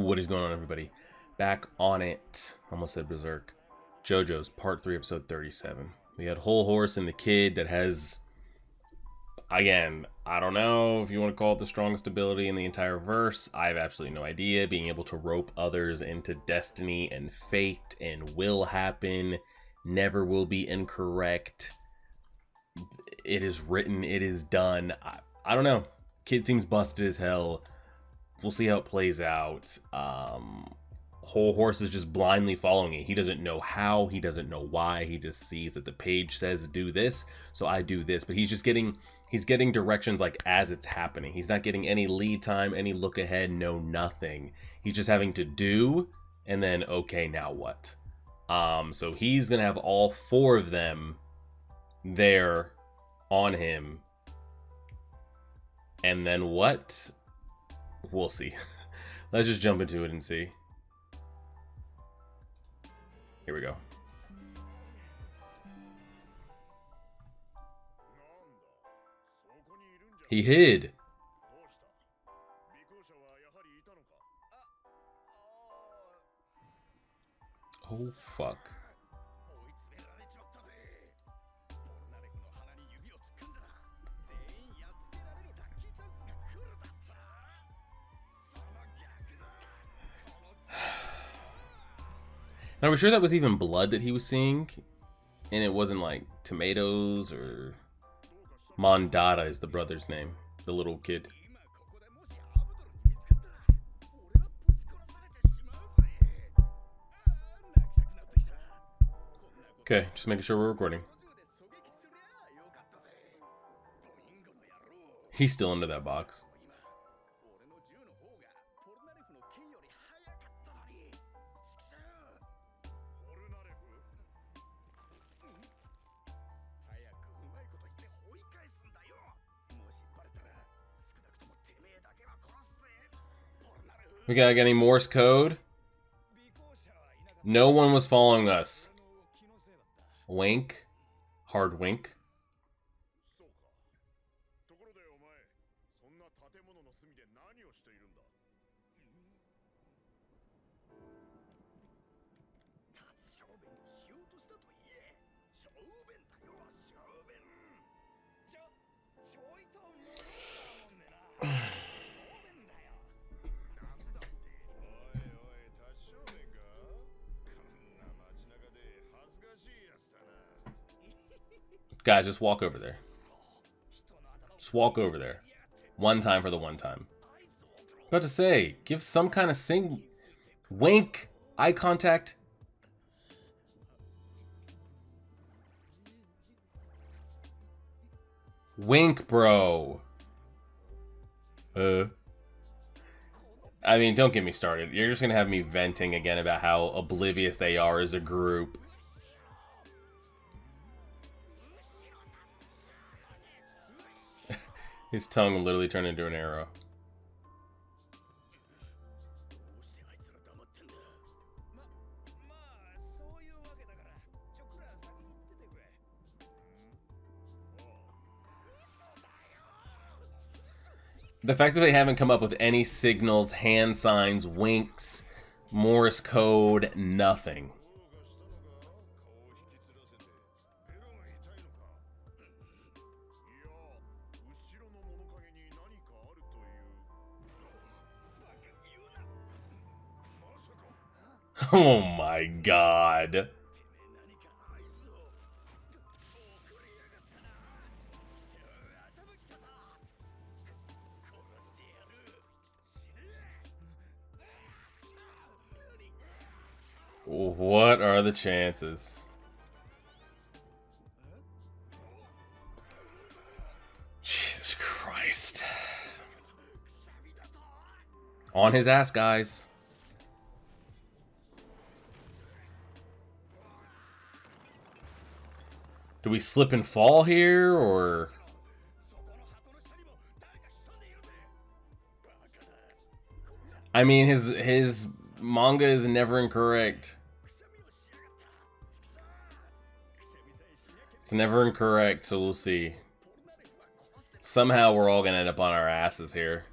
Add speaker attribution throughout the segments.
Speaker 1: What is going on, everybody? Back on it. Almost said Berserk. Jojo's Part 3, Episode 37. We had Whole Horse and the kid that has, again, I don't know if you want to call it the strongest ability in the entire verse. I have absolutely no idea. Being able to rope others into destiny and fate and will happen. Never will be incorrect. It is written. It is done. I don't know. Kid seems busted as hell. We'll see how it plays out. Whole Horse is just blindly following it. He doesn't know how. He doesn't know why. He just sees that the page says do this, so I do this. But he's just getting directions like as it's happening. He's not getting any lead time, any look ahead, no nothing. He's just having to do, and then okay, now what? So he's gonna have all four of them there on him, and then what? We'll see. Let's just jump into it and see. Here we go. He hid. Oh, fuck. Now, are we sure that was even blood that he was seeing? And it wasn't like tomatoes or... Mondada is the brother's name. The little kid. Okay, just making sure we're recording. He's still under that box. We got any Morse code? No one was following us. Wink. Hard wink. Guys, just walk over there. Just walk over there. One time for the one time. About to say, give some kind of wink, eye contact. Wink, bro. I mean, don't get me started. You're just gonna have me venting again about how oblivious they are as a group. His tongue literally turned into an arrow. The fact that they haven't come up with any signals, hand signs, winks, Morse code, nothing. Oh my god. What are the chances? Jesus Christ. On his ass, guys. Do we slip and fall here, or... I mean, his manga is never incorrect. It's never incorrect, so we'll see. Somehow we're all gonna end up on our asses here.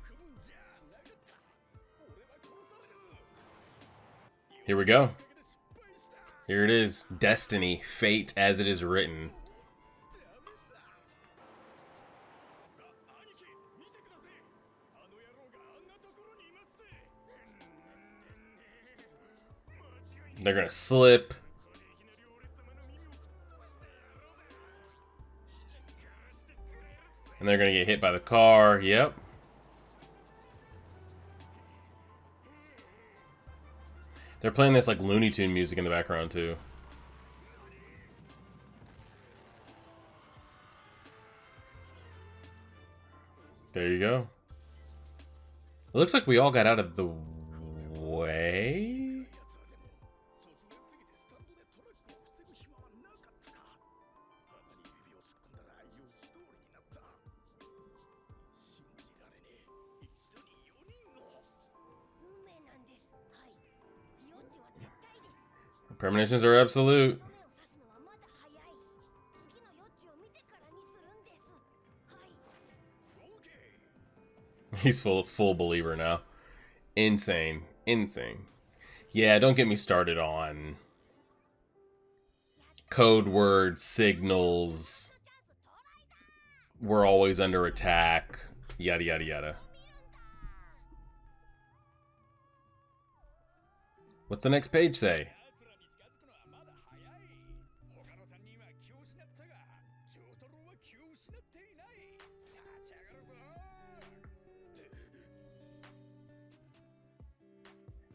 Speaker 1: Here we go. Here it is. Destiny. Fate as it is written. They're gonna slip. And they're gonna get hit by the car. Yep. They're playing this like Looney Tune music in the background too. There you go. It looks like we all got out of the way. Premonitions are absolute. He's full believer now. Insane. Insane. Yeah, don't get me started on code words, signals. We're always under attack. Yada, yada, yada. What's the next page say?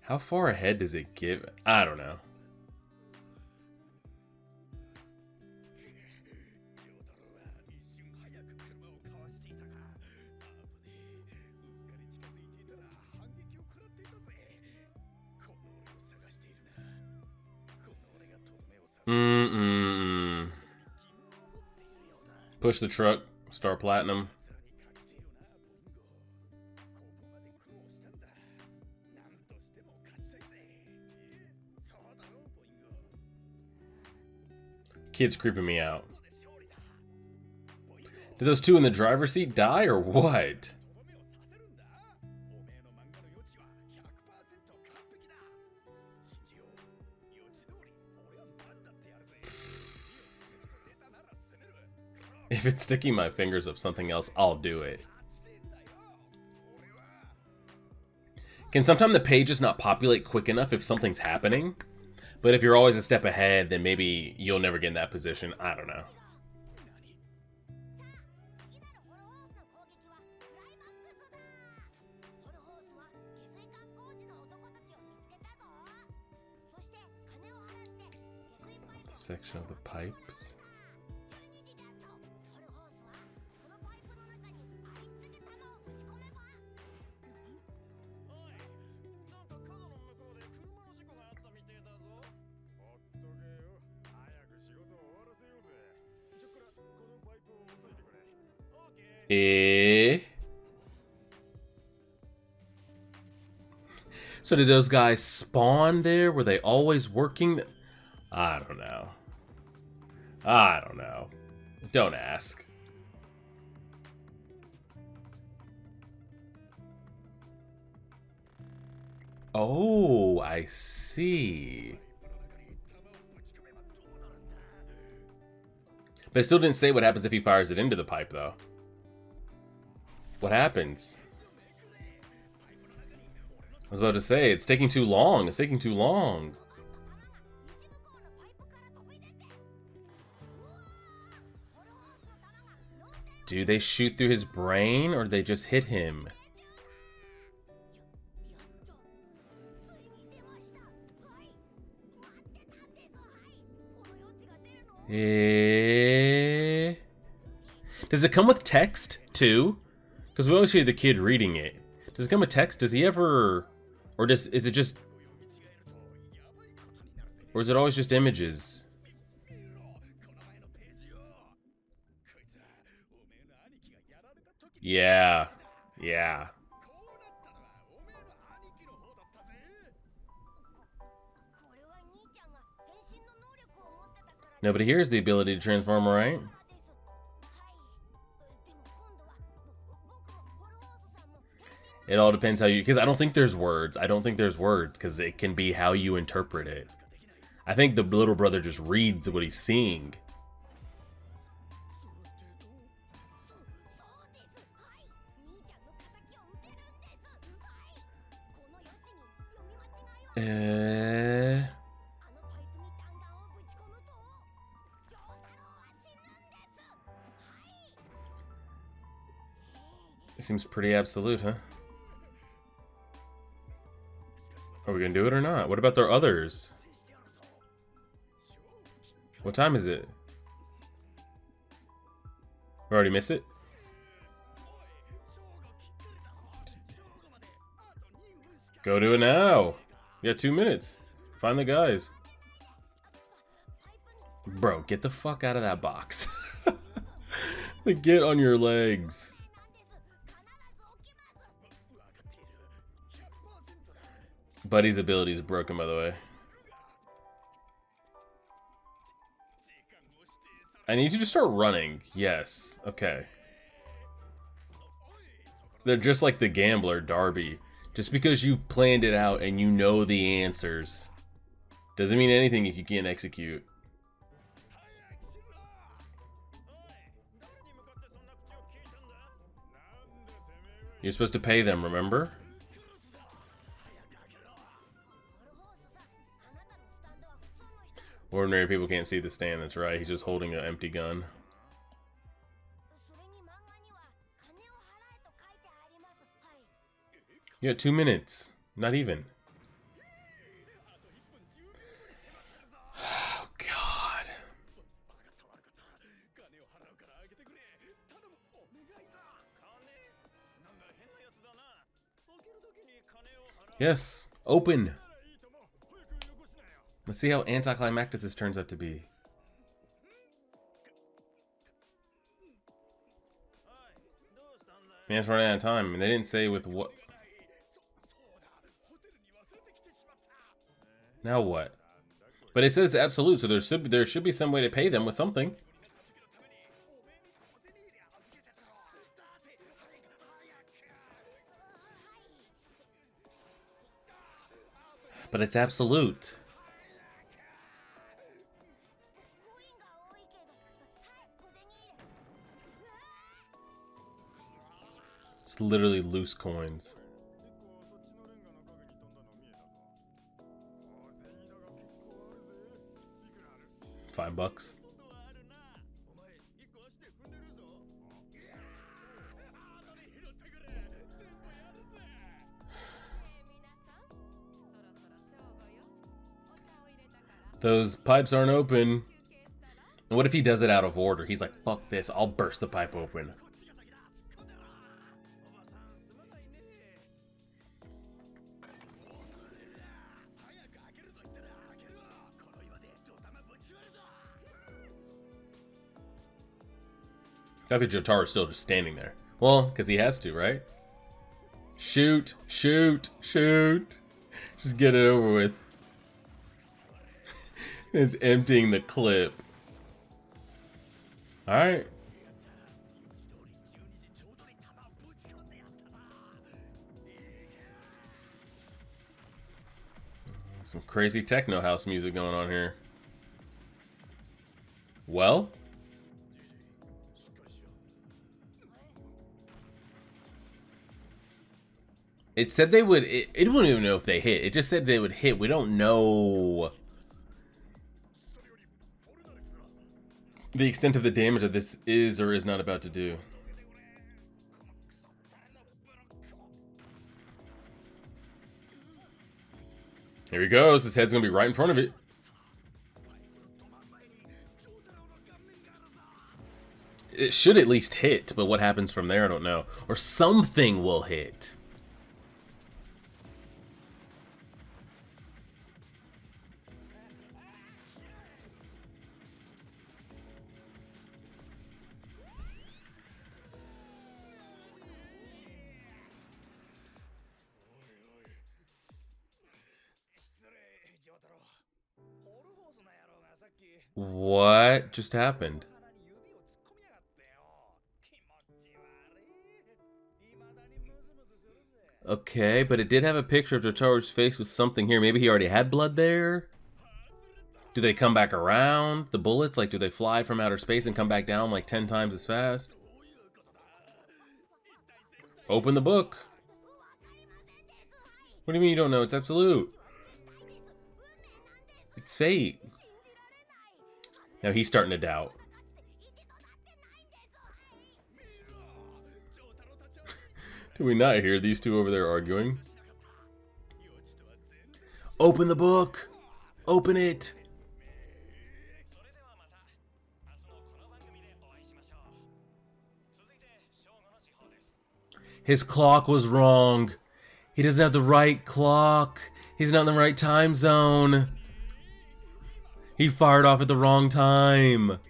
Speaker 1: How far ahead does it give? I don't know. Push the truck. Star Platinum. Kid's creeping me out. Did those two in the driver's seat die or what? If it's sticking my fingers up something else, I'll do it. Can sometimes the pages not populate quick enough if something's happening? But if you're always a step ahead, then maybe you'll never get in that position. I don't know. The section of the pipes. So did those guys spawn there? Were they always working? I don't know. I don't know. Don't ask. Oh, I see. But it still didn't say what happens if he fires it into the pipe, though. What happens? I was about to say, it's taking too long. It's taking too long. Do they shoot through his brain, or do they just hit him? Does it come with text, too? Because we always hear the kid reading it. Does it come with text? Does he ever... Or is it just... Or is it always just images? Yeah. Yeah. Nobody here has the ability to transform, right? It all depends how you... Because I don't think there's words. I don't think there's words, because it can be how you interpret it. I think the little brother just reads what he's seeing. It seems pretty absolute, huh? Are we gonna do it or not? What about their others? What time is it? We already missed it? Go do it now. You got 2 minutes. Find the guys. Bro, get the fuck out of that box. Like, get on your legs. Buddy's ability is broken, by the way. I need you to start running. Yes. Okay. They're just like the gambler, Darby. Just because you planned it out and you know the answers doesn't mean anything if you can't execute. You're supposed to pay them, remember? Ordinary people can't see the stand, that's right. He's just holding an empty gun. You got 2 minutes. Not even. Oh, God. Yes. Open. Let's see how anticlimactic this turns out to be. Man, it's running out of time, and they didn't say with what. Now what? But it says absolute, so there should be some way to pay them with something. But it's absolute. It's literally loose coins. $5. Those pipes aren't open. And what if he does it out of order? He's like, fuck this, I'll burst the pipe open. I think Jotaro's still just standing there. Well, because he has to, right? Shoot, shoot, shoot. Just get it over with. It's emptying the clip. Alright. Some crazy techno house music going on here. Well? It said they would, it wouldn't even know if they hit. It just said they would hit. We don't know the extent of the damage that this is or is not about to do. Here he goes. His head's gonna be right in front of it. It should at least hit, but what happens from there, I don't know. Or something will hit. What just happened? Okay, but it did have a picture of Jotaro's face with something here. Maybe he already had blood there? Do they come back around? The bullets? Like, do they fly from outer space and come back down like 10 times as fast? Open the book. What do you mean you don't know? It's absolute. It's fate. Now he's starting to doubt. Do we not hear these two over there arguing? Open the book! Open it! His clock was wrong. He doesn't have the right clock. He's not in the right time zone. He fired off at the wrong time.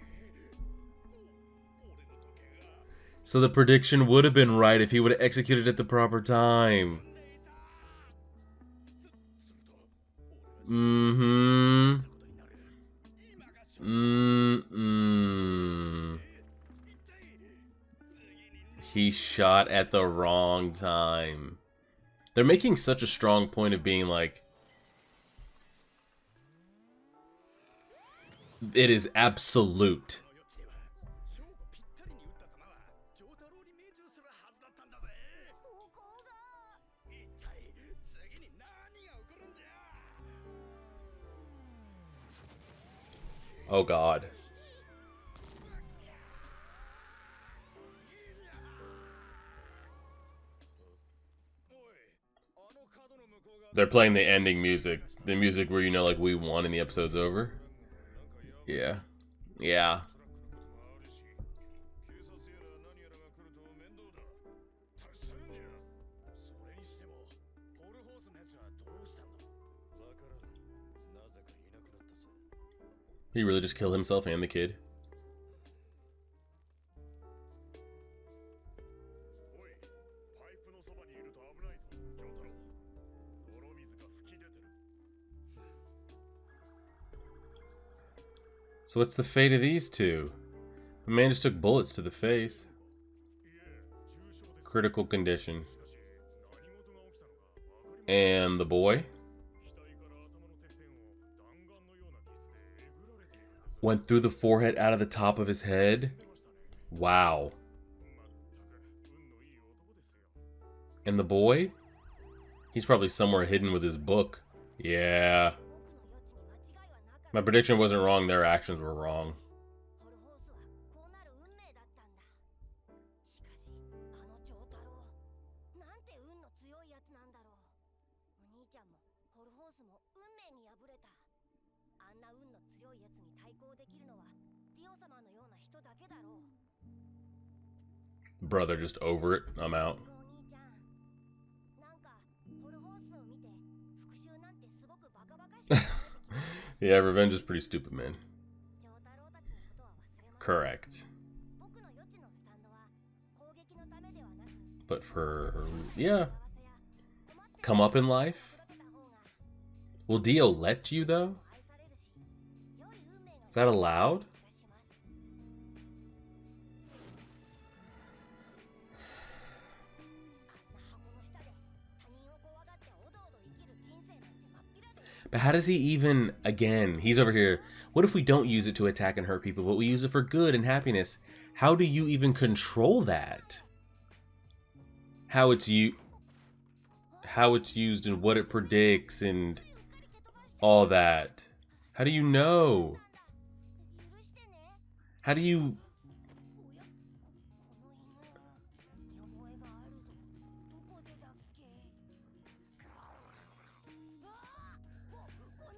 Speaker 1: So the prediction would have been right if he would have executed at the proper time. He shot at the wrong time. They're making such a strong point of being like, it is absolute. Oh God. They're playing the ending music. The music where you know like we won and the episode's over. Yeah. Yeah. He really just killed himself and the kid. So what's the fate of these two? The man just took bullets to the face. Critical condition. And the boy? Went through the forehead out of the top of his head. Wow. And the boy? He's probably somewhere hidden with his book. Yeah. My prediction wasn't wrong, their actions were wrong. Brother, just over it. I'm out. Yeah, revenge is pretty stupid, man. Correct. But for... yeah. Come up in life? Will Dio let you, though? Is that allowed? But how does he even, again, he's over here, what if we don't use it to attack and hurt people, but we use it for good and happiness? How do you even control that? How it's used and what it predicts and all that. How do you know? How do you...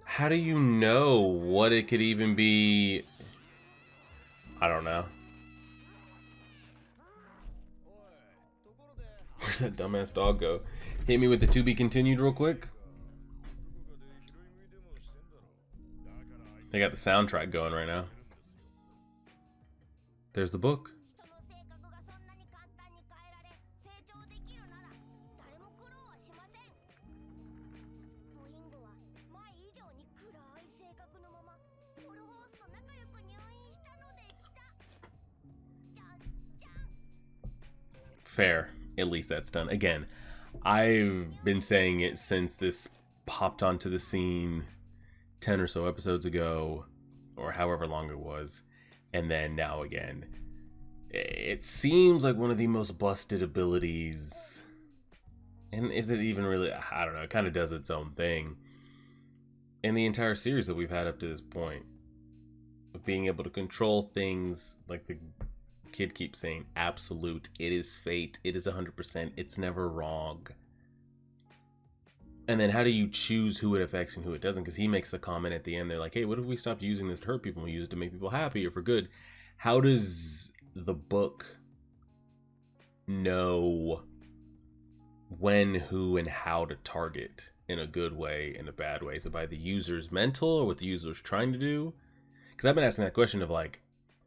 Speaker 1: How do you know what it could even be? I don't know. Where's that dumbass dog go? Hit me with the to be continued real quick. They got the soundtrack going right now. There's the book. Fair. At least that's done. Again, I've been saying it since this popped onto the scene 10 or so episodes ago, or however long it was, and then now again. It seems like one of the most busted abilities, and is it even really? I don't know. It kind of does its own thing in the entire series that we've had up to this point, of being able to control things. Like the kid keeps saying, absolute. It is fate. It is 100%. It's never wrong. And then how do you choose who it affects and who it doesn't? Because he makes the comment at the end. They're like, hey, what if we stopped using this to hurt people and we use it to make people happy or for good? How does the book know when, who, and how to target in a good way and a bad way? Is it by the user's mental or what the user's trying to do? Because I've been asking that question of like,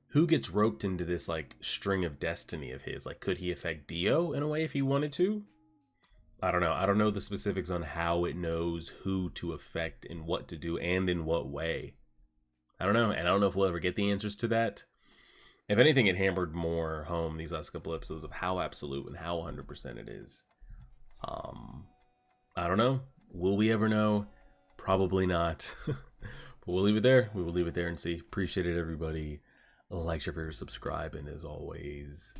Speaker 1: who gets roped into this like string of destiny of his? Like, could he affect Dio in a way if he wanted to? I don't know. I don't know the specifics on how it knows who to affect and what to do and in what way. I don't know. And I don't know if we'll ever get the answers to that. If anything, it hammered more home these last couple episodes of how absolute and how 100% it is. I don't know. Will we ever know? Probably not. But we'll leave it there. We will leave it there and see. Appreciate it, everybody. Like, share, favorite, subscribe, and as always,